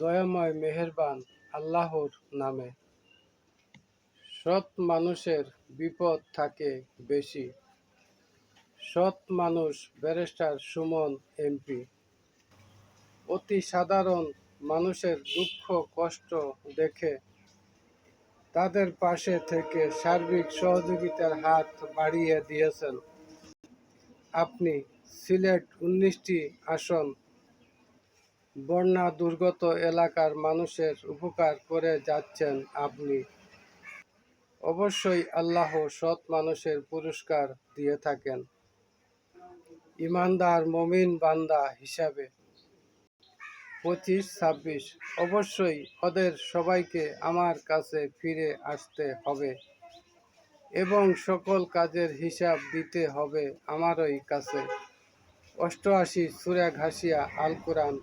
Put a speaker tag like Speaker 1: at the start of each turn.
Speaker 1: দয়াময় মেহেরবান আল্লাহর নামে। সৎ মানুষের বিপদ থাকে বেশি। সৎ মানুষ ব্যারিস্টার সুমন এমপি। অতি সাধারণ মানুষের দুঃখ কষ্ট দেখে তাদের পাশে থেকে সার্বিক সহযোগিতার হাত বাড়িয়ে দিয়েছেন আপনি। সিলেট 19টি আসন বন্যা দুর্গত এলাকার মানুষের উপকার করে যাচ্ছেন আপনি। অবশ্যই আল্লাহ সৎ মানুষের পুরস্কার দিয়ে থাকেন ইমানদার মমিন বান্দা হিসাবে। 25-26 অবশ্যই ওদের সবাইকে আমার কাছে ফিরে আসতে হবে এবং সকল কাজের হিসাব দিতে হবে আমারই কাছে। 88 সূরা ঘাসিয়া আল কোরআন